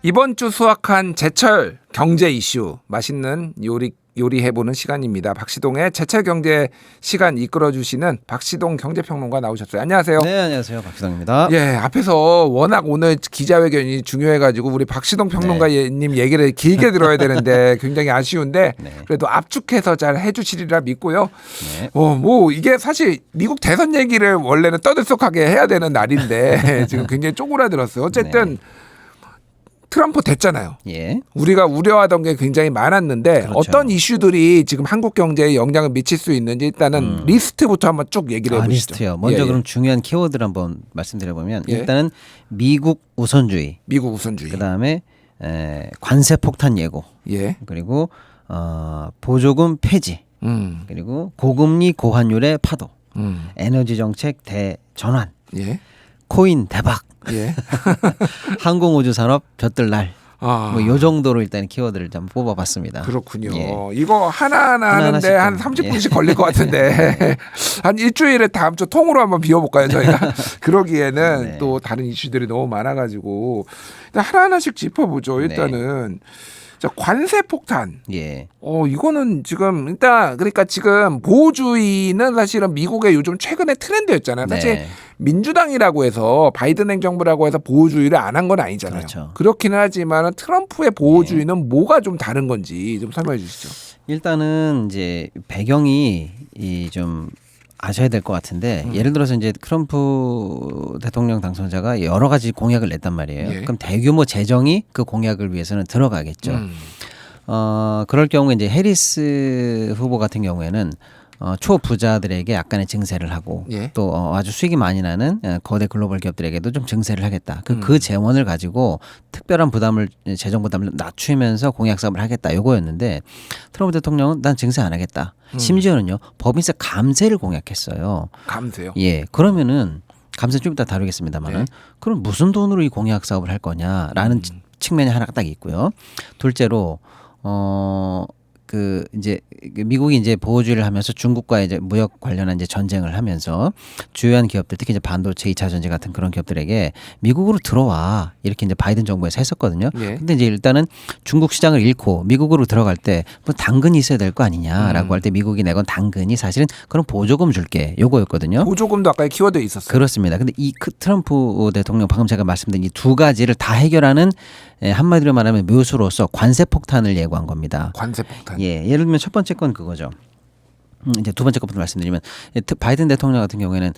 이번 주 수확한 제철 경제 이슈 맛있는 요리해보는 시간입니다. 박시동의 제철 경제 시간 이끌어주시는 박시동 경제평론가 나오셨어요. 안녕하세요. 네, 안녕하세요. 박시동입니다. 예, 앞에서 워낙 오늘 기자회견이 중요해가지고 우리 박시동 평론가님 얘기를 길게 들어야 되는데 굉장히 아쉬운데 그래도 압축해서 잘 해주시리라 믿고요. 네. 뭐 이게 사실 미국 대선 얘기를 원래는 떠들썩하게 해야 되는 날인데 지금 굉장히 쪼그라들었어요. 어쨌든 트럼프 됐잖아요. 예. 우리가 우려하던 게 굉장히 많았는데 그렇죠. 어떤 이슈들이 지금 한국 경제에 영향을 미칠 수 있는지 일단은 리스트부터 한번 쭉 얘기를 해보시죠. 리스트요. 먼저 그럼 중요한 키워드를 한번 말씀드려보면 일단은 미국 우선주의. 미국 우선주의. 그다음에 관세 폭탄 예고. 예. 그리고 보조금 폐지. 그리고 고금리 고환율의 파도. 에너지 정책 대전환. 예. 코인 대박. 예. 항공우주 산업 볕들 날. 아. 뭐 요 정도로 일단 키워드를 좀 뽑아봤습니다. 그렇군요. 예. 이거 하나하나 하는데 한 30분씩 걸릴 것 같은데 한 일주일에 다음 주 통으로 한번 비워볼까요 저희가? 그러기에는 또 다른 이슈들이 너무 많아가지고 일단 하나하나씩 짚어보죠. 일단은 자, 관세 폭탄. 예. 이거는 지금 일단 그러니까 지금 보호주의는 사실은 미국의 요즘 최근의 트렌드였잖아요. 사실 민주당이라고 해서 바이든 행정부라고 해서 보호주의를 안 한 건 아니잖아요. 그렇죠. 그렇기는 하지만 트럼프의 보호주의는 뭐가 좀 다른 건지 좀 설명해 주시죠. 일단은 이제 배경이 좀 아셔야 될 것 같은데 예를 들어서 이제 트럼프 대통령 당선자가 여러 가지 공약을 냈단 말이에요. 그럼 대규모 재정이 그 공약을 위해서는 들어가겠죠. 그럴 경우에 이제 해리스 후보 같은 경우에는 초부자들에게 약간의 증세를 하고 또 아주 수익이 많이 나는 거대 글로벌 기업들에게도 좀 증세를 하겠다. 그 재원을 가지고 특별한 부담을 재정 부담을 낮추면서 공약 사업을 하겠다. 요거였는데 트럼프 대통령은 난 증세 안 하겠다. 심지어는요 법인세 감세를 공약했어요. 감세요? 예. 그러면은 감세 좀 이따 다루겠습니다만은 그럼 무슨 돈으로 이 공약 사업을 할 거냐라는 측면이 하나가 딱 있고요. 둘째로 이제 미국이 이제 보호주의를 하면서 중국과 이제 무역 관련한 이제 전쟁을 하면서 주요한 기업들 특히 이제 반도체 2차 전지 같은 그런 기업들에게 미국으로 들어와 이렇게 이제 바이든 정부에서 했었거든요. 근데 이제 일단은 중국 시장을 잃고 미국으로 들어갈 때 뭐 당근이 있어야 될 거 아니냐라고 할 때 미국이 내건 당근이 사실은 그런 보조금 줄게 요거였거든요. 보조금도 아까 키워드에 있었어요. 그렇습니다. 근데 이 트럼프 대통령 방금 제가 말씀드린 이 두 가지를 다 해결하는 한마디로 말하면 묘수로서 관세 폭탄을 예고한 겁니다. 관세 폭탄. 예, 예를 들면 첫 번째 건 그거죠. 이제 두 번째 것부터 말씀드리면 바이든 대통령 같은 경우에는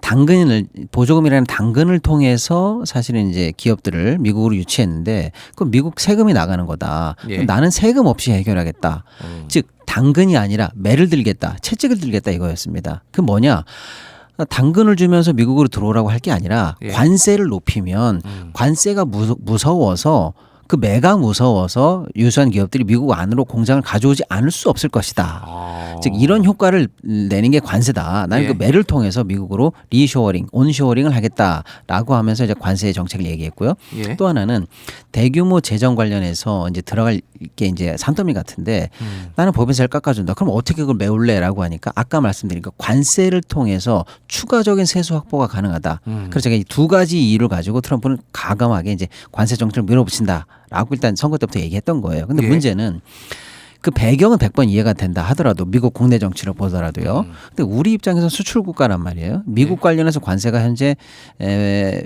당근을 보조금이라는 당근을 통해서 사실은 이제 기업들을 미국으로 유치했는데 그 미국 세금이 나가는 거다. 나는 세금 없이 해결하겠다. 즉 당근이 아니라 매를 들겠다, 채찍을 들겠다 이거였습니다. 그 뭐냐? 당근을 주면서 미국으로 들어오라고 할 게 아니라 관세를 높이면 관세가 무서워서 그 매가 무서워서 유수한 기업들이 미국 안으로 공장을 가져오지 않을 수 없을 것이다. 즉 이런 효과를 내는 게 관세다. 나는 그 매를 통해서 미국으로 리쇼어링, 온쇼어링을 하겠다라고 하면서 이제 관세 정책을 얘기했고요. 또 하나는 대규모 재정 관련해서 이제 들어갈 게 이제 산더미 같은데 나는 법인세를 깎아준다. 그럼 어떻게 그걸 메울래라고 하니까 아까 말씀드린 그 관세를 통해서 추가적인 세수 확보가 가능하다. 그래서 제가 이 두 가지 이유를 가지고 트럼프는 가감하게 이제 관세 정책을 밀어붙인다. 라고 일단 선거 때부터 얘기했던 거예요. 근데 문제는 그 배경은 100번 이해가 된다 하더라도 미국 국내 정치를 보더라도요. 근데 우리 입장에서 수출 국가란 말이에요. 미국 관련해서 관세가 현재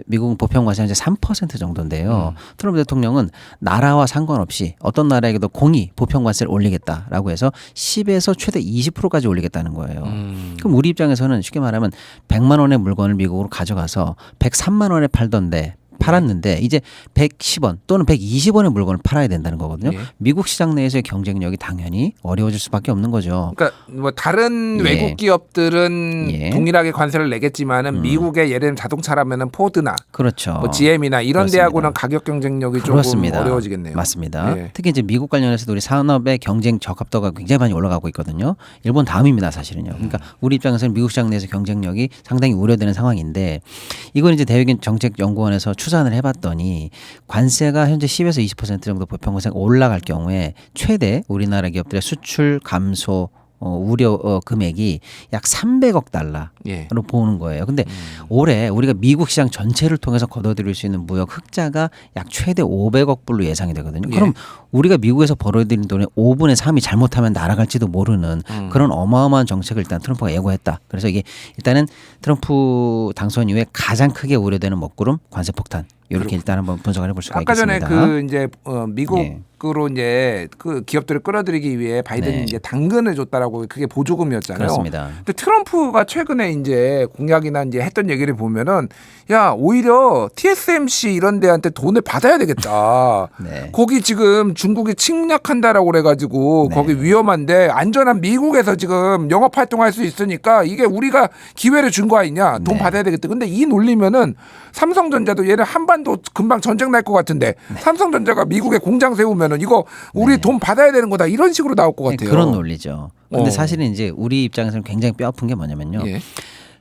미국 보편 관세 현재 3% 정도인데요. 트럼프 대통령은 나라와 상관없이 어떤 나라에게도 공의 보편 관세를 올리겠다라고 해서 10에서 최대 20%까지 올리겠다는 거예요. 그럼 우리 입장에서는 쉽게 말하면 100만 원의 물건을 미국으로 가져가서 103만 원에 팔았는데 이제 110원 또는 120원의 물건을 팔아야 된다는 거거든요. 미국 시장 내에서의 경쟁력이 당연히 어려워질 수밖에 없는 거죠. 그러니까 뭐 다른 외국 기업들은 동일하게 관세를 내겠지만은 미국의 예를 들면 자동차라면은 포드나 그렇죠. 뭐 GM이나 이런 데하고는 가격 경쟁력이 그렇습니다. 조금 어려워지겠네요. 맞습니다. 특히 이제 미국 관련해서도 우리 산업의 경쟁 적합도가 굉장히 많이 올라가고 있거든요. 일본 다음입니다, 사실은요. 그러니까 우리 입장에서는 미국 시장 내에서 경쟁력이 상당히 우려되는 상황인데 이건 이제 대외적인 정책연구원에서 추산을 해봤더니 관세가 현재 10에서 20% 정도 보편관세가 올라갈 경우에 최대 우리나라 기업들의 수출 감소 우려 금액이 약 300억 달러로 예. 보는 거예요. 근데 올해 우리가 미국 시장 전체를 통해서 거둬들일 수 있는 무역 흑자가 약 최대 500억 불로 예상이 되거든요. 예. 그럼 우리가 미국에서 벌어들인 돈의 5분의 3이 잘못하면 날아갈지도 모르는 그런 어마어마한 정책을 일단 트럼프가 예고했다. 그래서 이게 일단은 트럼프 당선 이후에 가장 크게 우려되는 먹구름 관세 폭탄. 이렇게 일단 한번 분석을 해볼 수가 아까 있겠습니다. 전에 그 이제 미국으로 이제 그 기업들을 끌어들이기 위해 바이든이 네. 이제 당근을 줬다라고 그게 보조금이었잖아요. 그렇습니다. 근데 트럼프가 최근에 이제 공약이나 이제 했던 얘기를 보면은 야 오히려 TSMC 이런 데한테 돈을 받아야 되겠다. 네. 거기 지금 중국이 침략한다라고 그래가지고 네. 거기 위험한데 안전한 미국에서 지금 영업 활동할 수 있으니까 이게 우리가 기회를 준 거 아니냐. 돈 네. 받아야 되겠다. 근데 이 논리면은 삼성전자도 얘는 한반도 금방 전쟁 날 것 같은데 삼성전자가 미국에 공장 세우면은 이거 우리 돈 받아야 되는 거다 이런 식으로 나올 것 같아요. 그런 논리죠. 근데 어. 사실은 이제 우리 입장에서는 굉장히 뼈아픈 게 뭐냐면요. 예.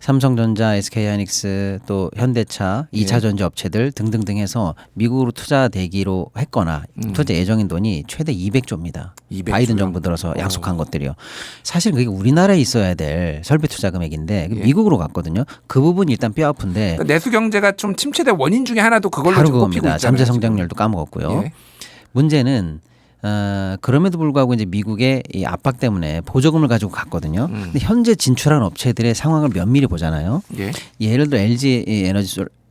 삼성전자, SK하이닉스 또 현대차, 2차 전지 업체들 등등등 해서 미국으로 투자되기로 했거나 투자 예정인 돈이 최대 200조입니다. 200 바이든 조요? 정부 들어서 약속한 것들이요. 사실 그게 우리나라에 있어야 될 설비 투자 금액인데 예. 미국으로 갔거든요. 그 부분이 일단 뼈아픈데 그러니까 내수 경제가 좀 침체된 원인 중에 하나도 그걸로 바로 지금 꼽히고 그겁니다. 있잖아요. 잠재 성장률도 까먹었고요. 예. 문제는 그럼에도 불구하고 이제 미국의 이 압박 때문에 보조금을 가지고 갔거든요. 근데 현재 진출한 업체들의 상황을 면밀히 보잖아요. 예. 예를 들어 LG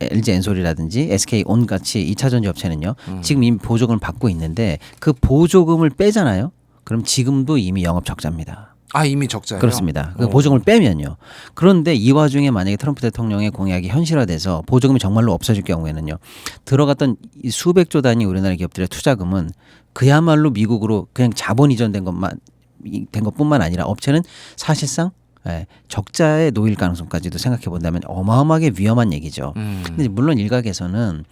엔솔이라든지 SK 온 같이 2차 전지 업체는요. 지금 이미 보조금을 받고 있는데 그 보조금을 빼잖아요. 그럼 지금도 이미 영업 적자입니다. 아 이미 적자예요. 그렇습니다. 그 보조금을 빼면요. 그런데 이 와중에 만약에 트럼프 대통령의 공약이 현실화돼서 보조금이 정말로 없어질 경우에는요. 들어갔던 이 수백조 단위 우리나라 기업들의 투자금은 그야말로 미국으로 그냥 자본 이전된 것뿐만 아니라 업체는 사실상 적자에 놓일 가능성까지도 생각해 본다면 어마어마하게 위험한 얘기죠. 근데 물론 일각에서는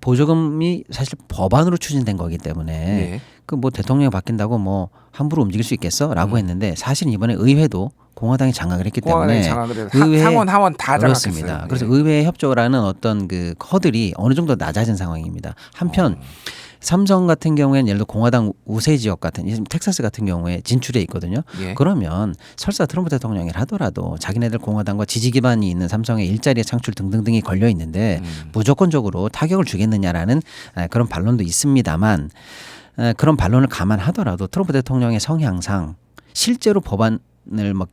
보조금이 사실 법안으로 추진된 거기 때문에 예. 그 뭐 대통령이 바뀐다고 뭐 함부로 움직일 수 있겠어라고 했는데 사실 이번에 의회도 공화당이 장악을 했기 때문에 상원 하원 다 장악했어요. 그렇습니다. 그래서 의회 협조라는 어떤 그 허들이 어느 정도 낮아진 상황입니다. 한편 삼성 같은 경우에는 예를 들어 공화당 우세 지역 같은 텍사스 같은 경우에 진출해 있거든요. 예. 그러면 설사 트럼프 대통령이 하더라도 자기네들 공화당과 지지 기반이 있는 삼성의 일자리 창출 등등등이 걸려 있는데 무조건적으로 타격을 주겠느냐라는 그런 반론도 있습니다만 그런 반론을 감안하더라도 트럼프 대통령의 성향상 실제로 법안을 뭐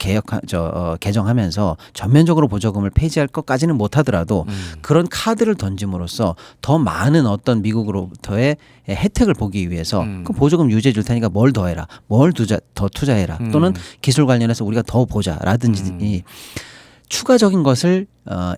개정하면서 전면적으로 보조금을 폐지할 것까지는 못하더라도 그런 카드를 던짐으로써 더 많은 어떤 미국으로부터의 혜택을 보기 위해서 그 보조금 유지해 줄 테니까 뭘 더해라, 뭘 더 투자해라, 또는 기술 관련해서 우리가 더 보자라든지 추가적인 것을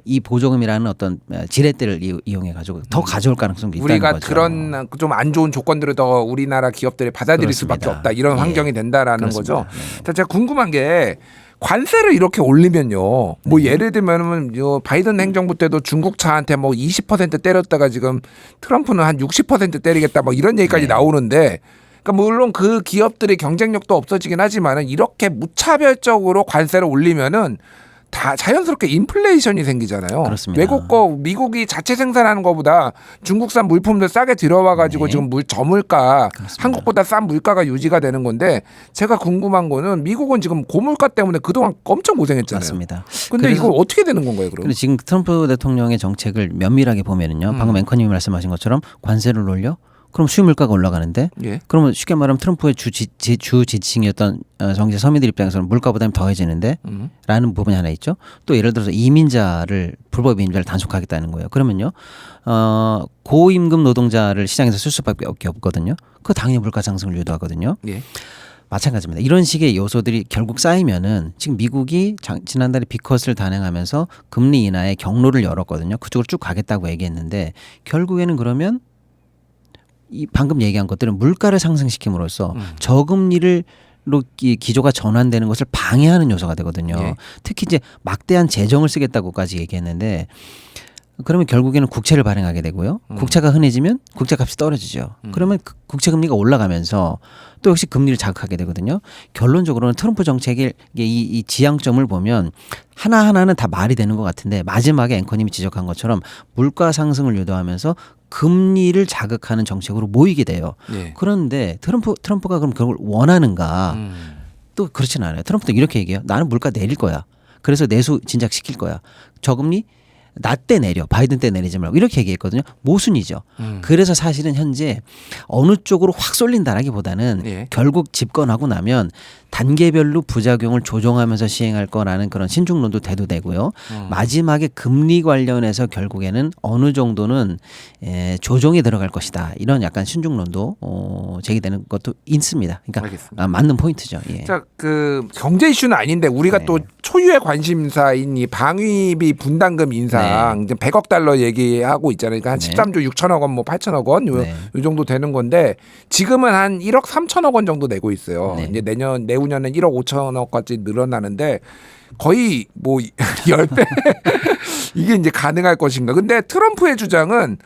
이 보조금이라는 어떤 지렛대를 이용해 가지고 더 가져올 가능성도 있다는 우리가 거죠. 그런 좀 안 좋은 조건들을 더 우리나라 기업들이 받아들일 그렇습니다. 수밖에 없다 이런 예. 환경이 된다라는 그렇습니다. 거죠. 자, 제가 궁금한 게 관세를 이렇게 올리면요. 뭐 예를 들면은 바이든 행정부 때도 중국 차한테 뭐 20% 때렸다가 지금 트럼프는 한 60% 때리겠다 뭐 이런 얘기까지 나오는데. 그러니까 물론 그 기업들의 경쟁력도 없어지긴 하지만은 이렇게 무차별적으로 관세를 올리면은 다 자연스럽게 인플레이션이 생기잖아요. 그렇습니다. 외국 거 미국이 자체 생산하는 것보다 중국산 물품들 싸게 들어와 가지고 지금 저물가 한국보다 싼 물가가 유지가 되는 건데 제가 궁금한 거는 미국은 지금 고물가 때문에 그동안 엄청 고생했잖아요. 맞습니다. 근데 이거 어떻게 되는 건가요, 그럼? 근데 지금 트럼프 대통령의 정책을 면밀하게 보면은요. 방금 앵커님이 말씀하신 것처럼 관세를 올려? 그럼 수입 물가가 올라가는데 예. 그러면 쉽게 말하면 트럼프의 주 지층이었던 정치 서민들 입장에서는 물가 부담이 더해지는데 라는 부분이 하나 있죠. 또 예를 들어서 불법 이민자를 단속하겠다는 거예요. 그러면요. 고임금 노동자를 시장에서 쓸 수밖에 없거든요. 그 당연히 물가 상승을 유도하거든요. 예. 마찬가지입니다. 이런 식의 요소들이 결국 쌓이면은 지금 미국이 지난달에 비컷을 단행하면서 금리 인하의 경로를 열었거든요. 그쪽으로 쭉 가겠다고 얘기했는데 결국에는 그러면 이 방금 얘기한 것들은 물가를 상승시킴으로써 저금리로 기조가 전환되는 것을 방해하는 요소가 되거든요. 예. 특히 이제 막대한 재정을 쓰겠다고까지 얘기했는데 그러면 결국에는 국채를 발행하게 되고요. 국채가 흔해지면 국채값이 떨어지죠. 그러면 국채 금리가 올라가면서 또 역시 금리를 자극하게 되거든요. 결론적으로는 트럼프 정책의 이 지향점을 보면 하나하나는 다 말이 되는 것 같은데 마지막에 앵커님이 지적한 것처럼 물가 상승을 유도하면서 금리를 자극하는 정책으로 모이게 돼요. 예. 그런데 트럼프가 그럼 그걸 원하는가? 또 그렇지는 않아요. 트럼프도 이렇게 얘기해요. 나는 물가 내릴 거야. 그래서 내수 진작시킬 거야. 저금리 나 때 내려. 바이든 때 내리지 말고 이렇게 얘기했거든요. 모순이죠. 그래서 사실은 현재 어느 쪽으로 확 쏠린다라기보다는 예. 결국 집권하고 나면 단계별로 부작용을 조정하면서 시행할 거라는 그런 신중론도 대두되고요. 마지막에 금리 관련해서 결국에는 어느 정도는 조정이 들어갈 것이다. 이런 약간 신중론도 제기되는 것도 있습니다. 그러니까 알겠습니다. 맞는 포인트죠. 예. 자, 그 경제 이슈는 아닌데 우리가 네. 또 초유의 관심사인 이 방위비 분담금 인상 이제 100억 달러 얘기하고 있잖아요. 그러니까 한 네. 13조 6천억 원, 뭐 8천억 원, 요 정도 되는 건데 지금은 한 1억 3천억 원 정도 내고 있어요. 네. 이제 내후년엔 1억 5천억까지 늘어나는데 거의 뭐 10배 이게 이제 가능할 것인가. 근데 트럼프의 주장은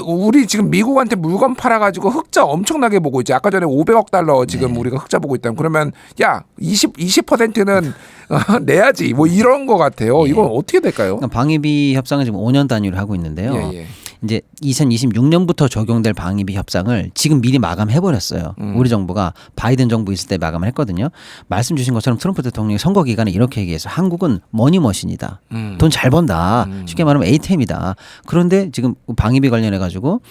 우리 지금 미국한테 물건 팔아가지고 흑자 엄청나게 보고 있지. 아까 전에 500억 달러 지금 우리가 흑자 보고 있다면 그러면 야 20%는 내야지. 뭐 이런 거 같아요. 이건 어떻게 될까요? 그러니까 방위비 협상은 지금 5년 단위로 하고 있는데요. 예. 이제 2026년부터 적용될 방위비 협상을 지금 미리 마감해 버렸어요. 우리 정부가 바이든 정부 있을 때 마감을 했거든요. 말씀 주신 것처럼 트럼프 대통령이 선거 기간에 이렇게 얘기해서 한국은 머니머신이다. 돈 잘 번다. 쉽게 말하면 ATM이다. 그런데 지금 방위비 관련해 가지고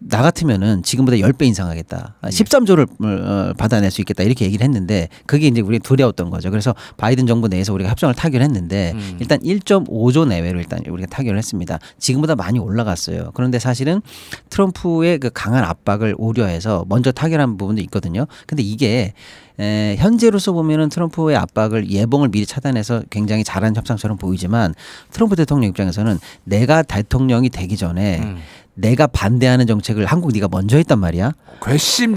나 같으면은 지금보다 10배 인상하겠다. 13조를 받아낼 수 있겠다. 이렇게 얘기를 했는데 그게 이제 우리 두려웠던 거죠. 그래서 바이든 정부 내에서 우리가 협정을 타결했는데 일단 1.5조 내외로 일단 우리가 타결을 했습니다. 지금보다 많이 올라갔어요. 그런데 사실은 트럼프의 그 강한 압박을 우려해서 먼저 타결한 부분도 있거든요. 근데 이게 현재로서 보면은 트럼프의 압박을 예봉을 미리 차단해서 굉장히 잘한 협상처럼 보이지만 트럼프 대통령 입장에서는 내가 대통령이 되기 전에 내가 반대하는 정책을 한국 네가 먼저 했단 말이야.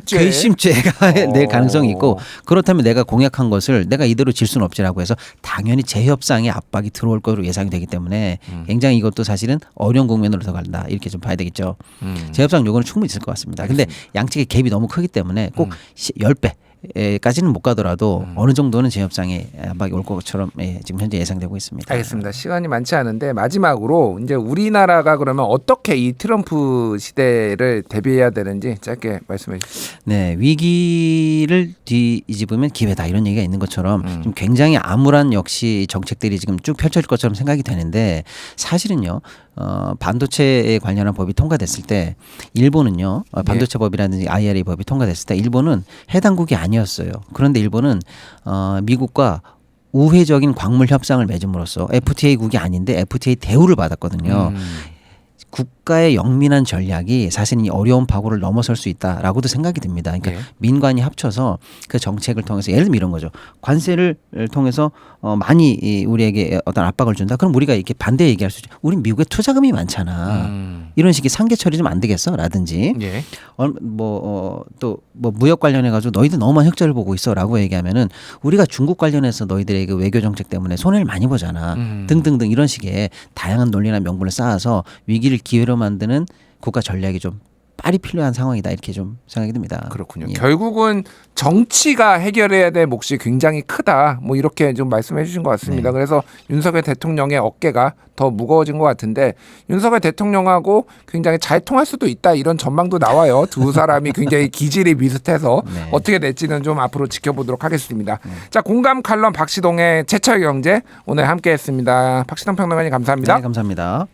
괘씸죄가 될 가능성이 있고 그렇다면 내가 공약한 것을 내가 이대로 질 수는 없지라고 해서 당연히 재협상에 압박이 들어올 것으로 예상이 되기 때문에 굉장히 이것도 사실은 어려운 국면으로 들어간다. 이렇게 좀 봐야 되겠죠. 재협상 요구는 충분히 있을 것 같습니다. 근데 양측의 갭이 너무 크기 때문에 꼭 10배 까지는 못 가더라도 어느 정도는 재협상에 압박이 올 것처럼 지금 현재 예상되고 있습니다. 알겠습니다. 시간이 많지 않은데 마지막으로 이제 우리나라가 그러면 어떻게 이 트럼프 시대를 대비해야 되는지 짧게 말씀해 주시죠. 네, 위기를 뒤집으면 기회다 이런 얘기가 있는 것처럼 좀 굉장히 암울한 역시 정책들이 지금 쭉 펼쳐질 것처럼 생각이 되는데 사실은요. 반도체에 관련한 법이 통과됐을 때 일본은요. 반도체 법이라든지 IRA 법이 통과됐을 때 일본은 해당국이 아니었어요. 그런데 일본은 미국과 우회적인 광물 협상을 맺음으로써 FTA국이 아닌데 FTA 대우를 받았거든요. 국가의 영민한 전략이 사실 이 어려운 파고를 넘어설 수 있다라고도 생각이 듭니다. 그러니까 민관이 합쳐서 그 정책을 통해서 예를 들면 이런 거죠. 관세를 통해서 많이 우리에게 어떤 압박을 준다. 그럼 우리가 이렇게 반대 얘기할 수 있죠. 우리 미국에 투자금이 많잖아. 이런 식의 상계 처리 좀 안 되겠어? 라든지 또 무역 관련해 가지고 너희들 너무만 흑자를 보고 있어라고 얘기하면은 우리가 중국 관련해서 너희들의 그 외교 정책 때문에 손해를 많이 보잖아. 등등등 이런 식의 다양한 논리나 명분을 쌓아서 위기를 기회로 만드는 국가 전략이 좀 빨리 필요한 상황이다 이렇게 좀 생각이 듭니다. 그렇군요. 결국은 정치가 해결해야 될 몫이 굉장히 크다. 뭐 이렇게 좀 말씀해 주신 것 같습니다. 그래서 윤석열 대통령의 어깨가 더 무거워진 것 같은데 윤석열 대통령하고 굉장히 잘 통할 수도 있다 이런 전망도 나와요. 두 사람이 굉장히 기질이 비슷해서 어떻게 될지는 좀 앞으로 지켜보도록 하겠습니다. 자, 공감 칼럼 박시동의 제철경제 오늘 함께했습니다. 박시동 평론가님 감사합니다. 네, 감사합니다.